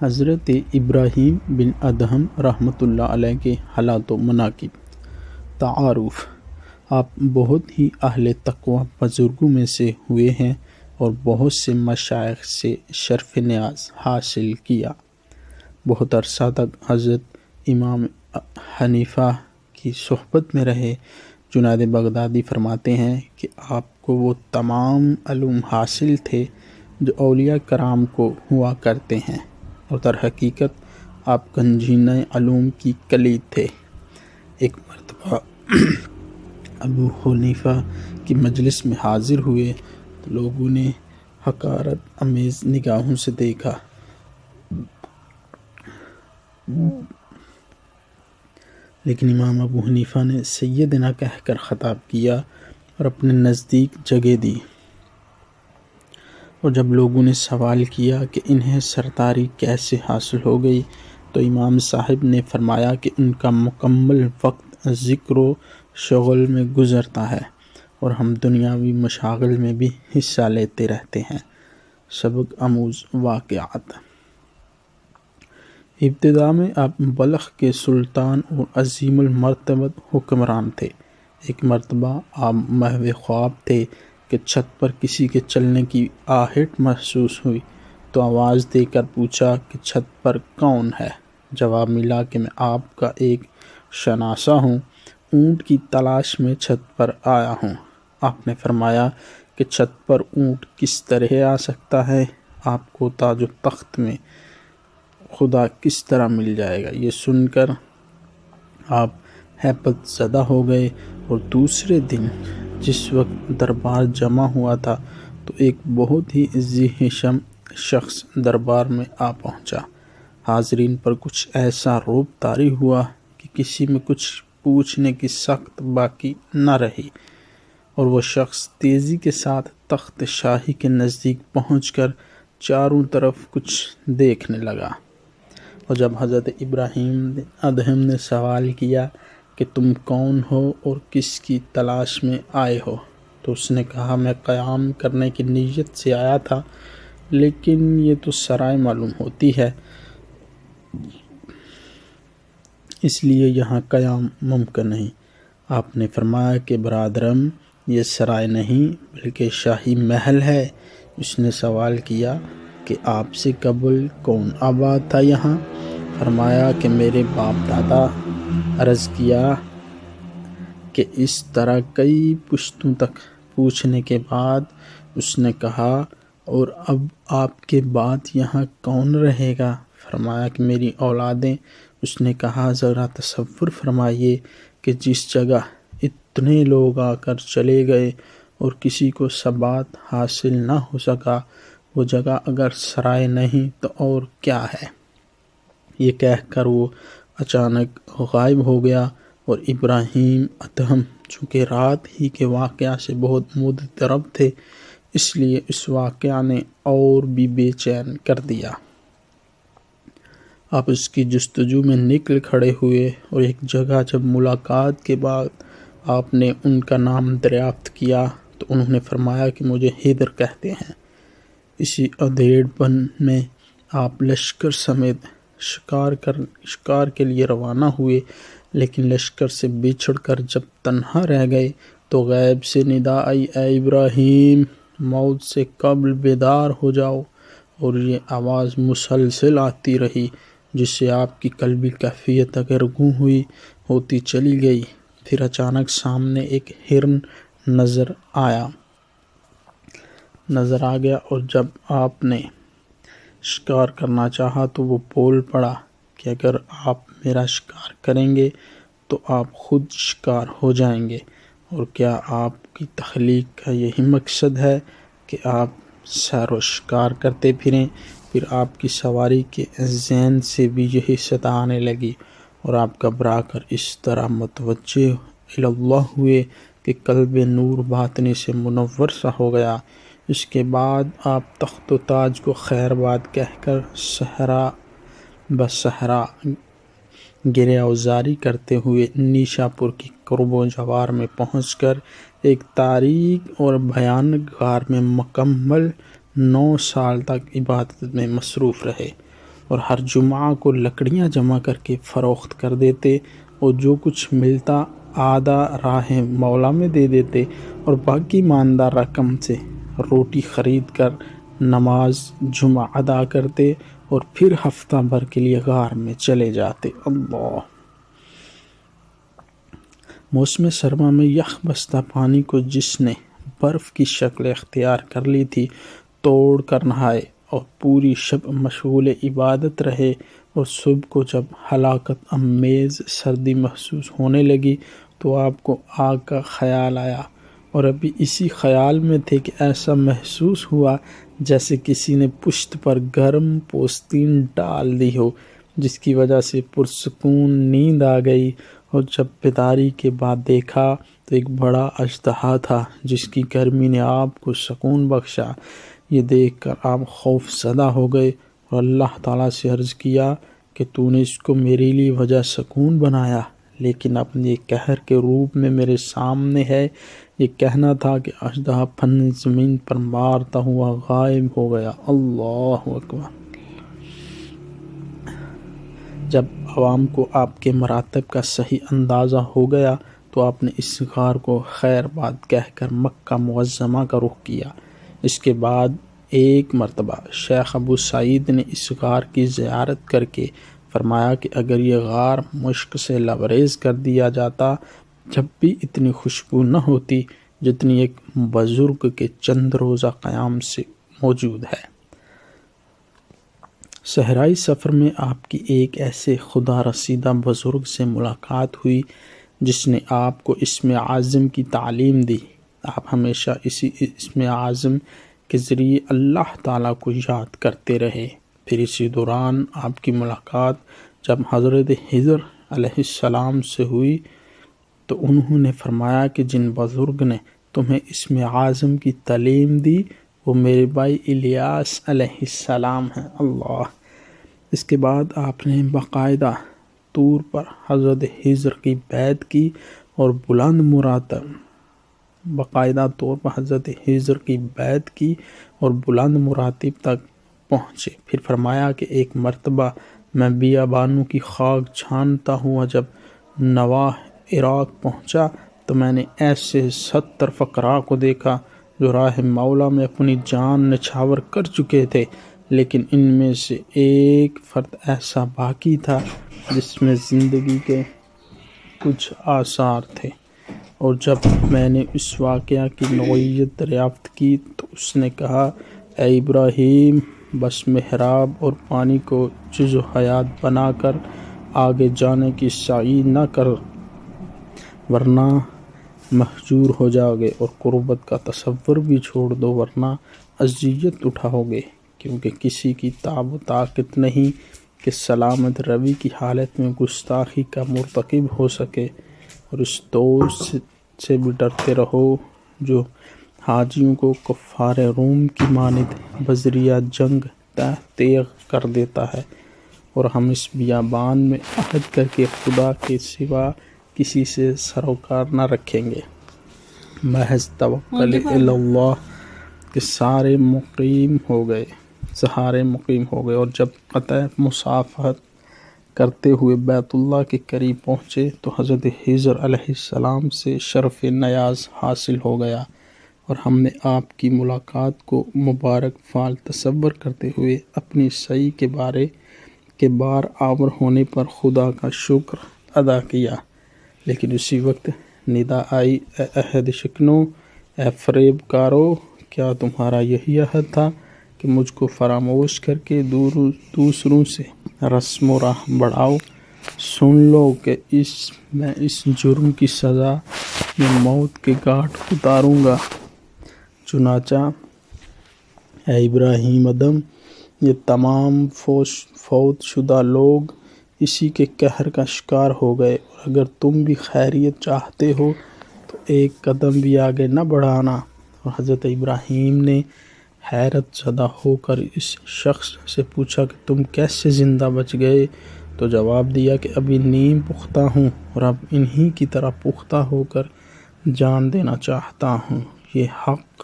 حضرت ابراہیم بن ادہم رحمۃ اللہ علیہ کے حالات و مناقب۔ تعارف: آپ بہت ہی اہل تقوی بزرگوں میں سے ہوئے ہیں اور بہت سے مشائخ سے شرف نیاز حاصل کیا۔ بہت عرصہ تک حضرت امام حنیفہ کی صحبت میں رہے۔ جنید بغدادی فرماتے ہیں کہ آپ کو وہ تمام علوم حاصل تھے جو اولیاء کرام کو ہوا کرتے ہیں، اور در حقیقت آپ گنجینہ علوم کی کلید تھے۔ ایک مرتبہ ابو حنیفہ کی مجلس میں حاضر ہوئے تو لوگوں نے حقارت آمیز نگاہوں سے دیکھا، لیکن امام ابو حنیفہ نے سیدنا کہہ کر خطاب کیا اور اپنے نزدیک جگہ دی۔ اور جب لوگوں نے سوال کیا کہ انہیں سرداری کیسے حاصل ہو گئی، تو امام صاحب نے فرمایا کہ ان کا مکمل وقت ذکر و شغل میں گزرتا ہے، اور ہم دنیاوی مشاغل میں بھی حصہ لیتے رہتے ہیں۔ سبق آموز واقعات: ابتدا میں آپ بلخ کے سلطان اور عظیم المرتبت حکمران تھے۔ ایک مرتبہ آپ محو خواب تھے کہ چھت پر کسی کے چلنے کی آہٹ محسوس ہوئی، تو آواز دے کر پوچھا کہ چھت پر کون ہے؟ جواب ملا کہ میں آپ کا ایک شناسا ہوں، اونٹ کی تلاش میں چھت پر آیا ہوں۔ آپ نے فرمایا کہ چھت پر اونٹ کس طرح آ سکتا ہے؟ آپ کو تاج و تخت میں خدا کس طرح مل جائے گا؟ یہ سن کر آپ ہیبت زدہ ہو گئے، اور دوسرے دن جس وقت دربار جمع ہوا تھا تو ایک بہت ہی ذی حشم شخص دربار میں آ پہنچا۔ حاضرین پر کچھ ایسا رعب طاری ہوا کہ کسی میں کچھ پوچھنے کی سخت باقی نہ رہی، اور وہ شخص تیزی کے ساتھ تخت شاہی کے نزدیک پہنچ کر چاروں طرف کچھ دیکھنے لگا۔ اور جب حضرت ابراہیم بن ادہم نے سوال کیا کہ تم کون ہو اور کس کی تلاش میں آئے ہو، تو اس نے کہا میں قیام کرنے کی نیت سے آیا تھا، لیکن یہ تو سرائے معلوم ہوتی ہے، اس لیے یہاں قیام ممکن نہیں۔ آپ نے فرمایا کہ برادرم، یہ سرائے نہیں بلکہ شاہی محل ہے۔ اس نے سوال کیا کہ آپ سے قبل کون آباد تھا یہاں؟ فرمایا کہ میرے باپ دادا۔ عرض کیا کہ اس طرح کئی پشتوں تک پوچھنے کے بعد اس نے کہا اور اب آپ کے بعد یہاں کون رہے گا؟ فرمایا کہ میری اولادیں۔ اس نے کہا ذرا تصور فرمائیے کہ جس جگہ اتنے لوگ آ کر چلے گئے اور کسی کو ثبات حاصل نہ ہو سکا، وہ جگہ اگر سرائے نہیں تو اور کیا ہے؟ یہ کہہ کر وہ اچانک غائب ہو گیا، اور ابراہیم ادہم چونکہ رات ہی کے واقعہ سے بہت مضطرب تھے، اس لیے اس واقعہ نے اور بھی بے چین کر دیا۔ آپ اس کی جستجو میں نکل کھڑے ہوئے، اور ایک جگہ جب ملاقات کے بعد آپ نے ان کا نام دریافت کیا تو انہوں نے فرمایا کہ مجھے حیدر کہتے ہیں۔ اسی ادھیڑ پن میں آپ لشکر سمیت شکار کے لیے روانہ ہوئے، لیکن لشکر سے بچھڑ کر جب تنہا رہ گئے تو غیب سے ندا آئی، اے ابراہیم، موت سے قبل بیدار ہو جاؤ۔ اور یہ آواز مسلسل آتی رہی، جس سے آپ کی قلبی کیفیت دگرگوں ہوتی چلی گئی۔ پھر اچانک سامنے ایک ہرن نظر آ گیا، اور جب آپ نے شکار کرنا چاہا تو وہ بول پڑا کہ اگر آپ میرا شکار کریں گے تو آپ خود شکار ہو جائیں گے، اور کیا آپ کی تخلیق کا یہی مقصد ہے کہ آپ سیر و شکار کرتے پھریں؟ پھر آپ کی سواری کے ذہن سے بھی یہی صدا آنے لگی، اور آپ گھبرا کر اس طرح متوجہ اللہ ہوئے کہ قلب نور باطنی سے منور سا ہو گیا۔ اس کے بعد آپ تخت و تاج کو خیر باد کہہ کر صحرا بصحرا گرہ آوزاری کرتے ہوئے نیشا پور کی قرب و جوار میں پہنچ کر ایک تاریک اور بھیانک غار میں مکمل 9 سال تک عبادت میں مصروف رہے، اور ہر جمعہ کو لکڑیاں جمع کر کے فروخت کر دیتے اور جو کچھ ملتا آدھا راہ مولا میں دے دیتے اور باقی ماندہ رقم سے روٹی خرید کر نماز جمعہ ادا کرتے اور پھر ہفتہ بھر کے لیے غار میں چلے جاتے۔ اللہ! موسم سرما میں یخ بستہ پانی کو جس نے برف کی شکل اختیار کر لی تھی توڑ کر نہائے اور پوری شب مشغول عبادت رہے، اور صبح کو جب ہلاکت امیز سردی محسوس ہونے لگی تو آپ کو آگ کا خیال آیا، اور ابھی اسی خیال میں تھے کہ ایسا محسوس ہوا جیسے کسی نے پشت پر گرم پوستین ڈال دی ہو، جس کی وجہ سے پرسکون نیند آ گئی، اور جب بیداری کے بعد دیکھا تو ایک بڑا اژدہا تھا جس کی گرمی نے آپ کو سکون بخشا۔ یہ دیکھ کر آپ خوف زدہ ہو گئے اور اللہ تعالیٰ سے عرض کیا کہ تو نے اس کو میرے لیے وجہ سکون بنایا، لیکن اپنے قہر کے روپ میں میرے سامنے ہے۔ یہ کہنا تھا کہ اژدہا پھن زمین پر مارتا ہوا غائب ہو گیا۔ اللہ اکبر! جب عوام کو آپ کے مراتب کا صحیح اندازہ ہو گیا تو آپ نے اس غار کو خیر باد کہہ کر مکہ معظمہ کا رخ کیا۔ اس کے بعد ایک مرتبہ شیخ ابو سعید نے اس غار کی زیارت کر کے فرمایا کہ اگر یہ غار مشک سے لبریز کر دیا جاتا جب بھی اتنی خوشبو نہ ہوتی جتنی ایک بزرگ کے چند روزہ قیام سے موجود ہے۔ صحرائی سفر میں آپ کی ایک ایسے خدا رسیدہ بزرگ سے ملاقات ہوئی جس نے آپ کو اسم اعظم کی تعلیم دی۔ آپ ہمیشہ اسی اسم اعظم کے ذریعے اللہ تعالیٰ کو یاد کرتے رہے۔ پھر اسی دوران آپ کی ملاقات جب حضرت خضر علیہ السلام سے ہوئی تو انہوں نے فرمایا کہ جن بزرگ نے تمہیں اسم اعظم کی تعلیم دی وہ میرے بھائی الیاس علیہ السلام ہیں۔ اللہ! اس کے بعد آپ نے باقاعدہ طور پر حضرت خضر کی بیعت کی اور بلند مراتب تک پہنچے۔ پھر فرمایا کہ ایک مرتبہ میں بیابانوں کی خاک چھانتا ہوا جب نواح عراق پہنچا تو میں نے ایسے 70 فقراء کو دیکھا جو راہ مولا میں اپنی جان نچھاور کر چکے تھے، لیکن ان میں سے ایک فرد ایسا باقی تھا جس میں زندگی کے کچھ آثار تھے، اور جب میں نے اس واقعہ کی نوعیت دریافت کی تو اس نے کہا، اے ابراہیم، بس محراب اور پانی کو جز و حیات بنا کر آگے جانے کی سعی نہ کر ورنہ مہجور ہو جاؤ گے، اور قربت کا تصور بھی چھوڑ دو ورنہ اذیت اٹھاؤ گے، کیونکہ کسی کی تاب و طاقت نہیں کہ سلامت روی کی حالت میں گستاخی کا مرتکب ہو سکے، اور اس دور سے بھی ڈرتے رہو جو حاجیوں کو کفار روم کی مانند بذریعہ جنگ تیغ کر دیتا ہے، اور ہم اس بیابان میں عہد کر کے خدا کے سوا کسی سے سروکار نہ رکھیں گے۔ محض توکل اللہ کے سہارے مقیم ہو گئے، اور جب قطع مصافحت کرتے ہوئے بیت اللہ کے قریب پہنچے تو حضرت خضر علیہ السلام سے شرف نیاز حاصل ہو گیا، اور ہم نے آپ کی ملاقات کو مبارک فعل تصور کرتے ہوئے اپنی سعی کے بار آور ہونے پر خدا کا شکر ادا کیا، لیکن اسی وقت ندا آئی، اے عہد شکنو، اے فریب کارو، کیا تمہارا یہی عہد تھا کہ مجھ کو فراموش کر کے دوسروں سے رسم و راہ بڑھاؤ؟ سن لو کہ میں اس جرم کی سزا میں موت کے گھاٹ اتاروں گا۔ چنانچہ اے ابراہیم ادم، یہ تمام فوت شدہ لوگ اسی کے قہر کا شکار ہو گئے، اور اگر تم بھی خیریت چاہتے ہو تو ایک قدم بھی آگے نہ بڑھانا۔ اور حضرت ابراہیم نے حیرت زدہ ہو کر اس شخص سے پوچھا کہ تم کیسے زندہ بچ گئے؟ تو جواب دیا کہ ابھی نیم پختہ ہوں اور اب انہی کی طرح پختہ ہو کر جان دینا چاہتا ہوں۔ یہ حق